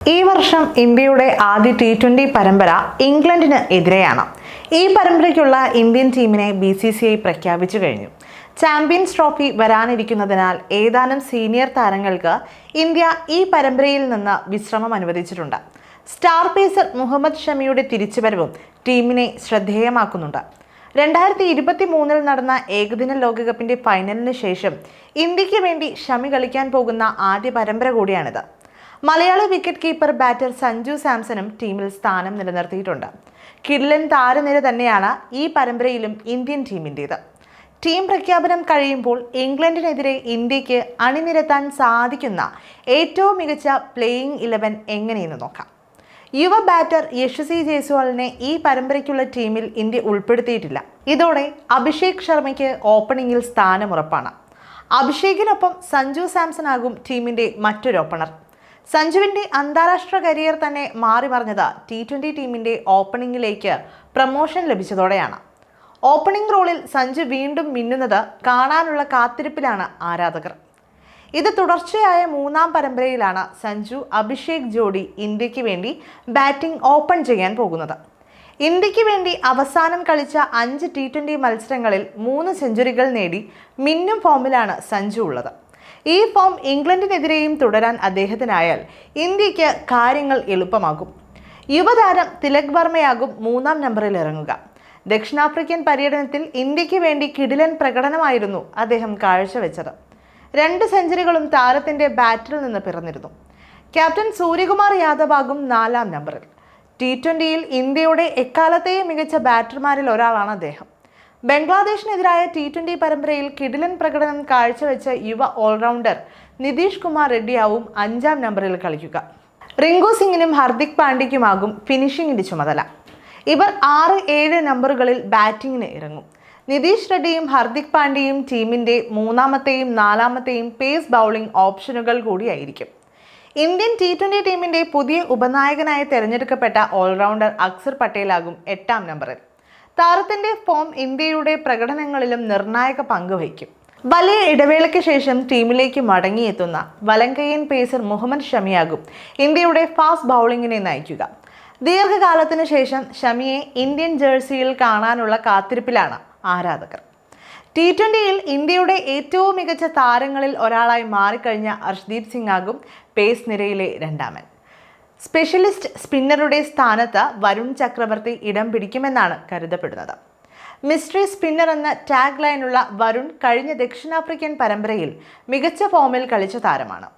ഈ വർഷം ഇന്ത്യയുടെ ആദ്യ T20 പരമ്പര ഇംഗ്ലണ്ടിന് എതിരെയാണ്. ഈ പരമ്പരയ്ക്കുള്ള ഇന്ത്യൻ ടീമിനെ BCCI പ്രഖ്യാപിച്ചു കഴിഞ്ഞു. ചാമ്പ്യൻസ് ട്രോഫി വരാനിരിക്കുന്നതിനാൽ ഏതാനും സീനിയർ താരങ്ങൾക്ക് ഇന്ത്യ ഈ പരമ്പരയിൽ നിന്ന് വിശ്രമം അനുവദിച്ചിട്ടുണ്ട്. സ്റ്റാർ പേസർ മുഹമ്മദ് ഷമിയുടെ തിരിച്ചുവരവും ടീമിനെ ശ്രദ്ധേയമാക്കുന്നുണ്ട്. 2023 നടന്ന ഏകദിന ലോകകപ്പിന്റെ ഫൈനലിന് ശേഷം ഇന്ത്യക്ക് വേണ്ടി ഷമി കളിക്കാൻ പോകുന്ന ആദ്യ പരമ്പര കൂടിയാണിത്. Malayali wicket keeper batter Sanju സാംസണും ടീമിൽ സ്ഥാനം നിലനിർത്തിയിട്ടുണ്ട്. കിടിലൻ താരനിര തന്നെയാണ് ഈ പരമ്പരയിലും ഇന്ത്യൻ ടീമിൻ്റേത്. ടീം പ്രഖ്യാപനം കഴിയുമ്പോൾ ഇംഗ്ലണ്ടിനെതിരെ ഇന്ത്യക്ക് അണിനിരത്താൻ സാധിക്കുന്ന ഏറ്റവും മികച്ച പ്ലേയിങ് 11 എങ്ങനെയെന്ന് നോക്കാം. യുവ ബാറ്റർ യശസ്വി ജയ്സ്വാളിനെ ഈ പരമ്പരയ്ക്കുള്ള ടീമിൽ ഇന്ത്യ ഉൾപ്പെടുത്തിയിട്ടില്ല. ഇതോടെ അഭിഷേക് ശർമ്മയ്ക്ക് ഓപ്പണിംഗിൽ സ്ഥാനമുറപ്പാണ്. അഭിഷേകിനൊപ്പം സഞ്ജു സാംസൺ ആകും ടീമിന്റെ മറ്റൊരു ഓപ്പണർ. സഞ്ജുവിന്റെ അന്താരാഷ്ട്ര കരിയർ തന്നെ മാറിമറിഞ്ഞത് T20 ടീമിന്റെ ഓപ്പണിംഗിലേക്ക് പ്രമോഷൻ ലഭിച്ചതോടെയാണ്. ഓപ്പണിംഗ് റോളിൽ സഞ്ജു വീണ്ടും മിന്നുന്നത് കാണാനുള്ള കാത്തിരിപ്പിലാണ് ആരാധകർ. ഇത് തുടർച്ചയായ 3ാം പരമ്പരയിലാണ് സഞ്ജു അഭിഷേക് ജോഡി ഇന്ത്യക്ക് വേണ്ടി ബാറ്റിംഗ് ഓപ്പൺ ചെയ്യാൻ പോകുന്നത്. ഇന്ത്യക്ക് വേണ്ടി അവസാനം കളിച്ച 5 T20 മത്സരങ്ങളിൽ 3 സെഞ്ചുറികൾ നേടി മിന്നും ഫോമിലാണ് സഞ്ജു ഉള്ളത്. ഈ ഫോം ഇംഗ്ലണ്ടിനെതിരെയും തുടരാൻ അദ്ദേഹത്തിനായാൽ ഇന്ത്യക്ക് കാര്യങ്ങൾ എളുപ്പമാകും. യുവതാരം തിലക് വർമ്മയാകും 3ാം നമ്പറിൽ ഇറങ്ങുക. ദക്ഷിണാഫ്രിക്കൻ പര്യടനത്തിൽ ഇന്ത്യക്ക് വേണ്ടി കിടിലൻ പ്രകടനമായിരുന്നു അദ്ദേഹം കാഴ്ചവെച്ചത്. 2 സെഞ്ചുറികളും താരത്തിന്റെ ബാറ്റിൽ നിന്ന് പിറന്നിരുന്നു. ക്യാപ്റ്റൻ സൂര്യകുമാർ യാദവ് ആകും 4ാം നമ്പറിൽ. T20യിൽ ഇന്ത്യയുടെ എക്കാലത്തെയും മികച്ച ബാറ്റർമാരിൽ ഒരാളാണ് അദ്ദേഹം. ബംഗ്ലാദേശിനെതിരായ T20 പരമ്പരയിൽ കിടിലൻ പ്രകടനം കാഴ്ചവെച്ച യുവ ഓൾറൗണ്ടർ നിതീഷ് കുമാർ റെഡ്ഡിയാവും 5ാം നമ്പറിൽ കളിക്കുക. റിങ്കു സിംഗിനും ഹർദിക് പാണ്ഡ്യയ്ക്കുമാകും ഫിനിഷിംഗിന്റെ ചുമതല. ഇവർ 6-7 നമ്പറുകളിൽ ബാറ്റിംഗിന് ഇറങ്ങും. നിതീഷ് റെഡ്ഡിയും ഹർദിക് പാണ്ഡ്യയും ടീമിന്റെ 3ാമത്തെയും 4ാമത്തെയും പേസ് ബൗളിംഗ് ഓപ്ഷനുകൾ കൂടിയായിരിക്കും. ഇന്ത്യൻ T20 ടീമിന്റെ പുതിയ ഉപനായകനായി തെരഞ്ഞെടുക്കപ്പെട്ട ഓൾറൗണ്ടർ അക്സർ പട്ടേലാകും 8ാം നമ്പറിൽ. താരത്തിന്റെ ഫോം ഇന്ത്യയുടെ പ്രകടനങ്ങളിലും നിർണായക പങ്ക് വഹിക്കും. വലിയ ഇടവേളയ്ക്ക് ശേഷം ടീമിലേക്ക് മടങ്ങിയെത്തുന്ന വലങ്കയ്യൻ പേസർ മുഹമ്മദ് ഷമിയാകും ഇന്ത്യയുടെ ഫാസ്റ്റ് ബൗളിങ്ങിനെ നയിക്കുക. ദീർഘകാലത്തിനു ശേഷം ഷമിയെ ഇന്ത്യൻ ജേഴ്സിയിൽ കാണാനുള്ള കാത്തിരിപ്പിലാണ് ആരാധകർ. T20യിൽ ഇന്ത്യയുടെ ഏറ്റവും മികച്ച താരങ്ങളിൽ ഒരാളായി മാറിക്കഴിഞ്ഞ അർഷ്ദീപ് സിംഗ് ആകും പേസ് നിരയിലെ 2ാമൻ. സ്പെഷ്യലിസ്റ്റ് സ്പിന്നറുടെ സ്ഥാനത്ത് വരുൺ ചക്രവർത്തി ഇടം പിടിക്കുമെന്നാണ് കരുതപ്പെടുന്നത്. മിസ്റ്ററി സ്പിന്നർ എന്ന ടാഗ് ലൈനുള്ള വരുൺ കഴിഞ്ഞ ദക്ഷിണാഫ്രിക്കൻ പരമ്പരയിൽ മികച്ച ഫോമിൽ കളിച്ച താരമാണ്.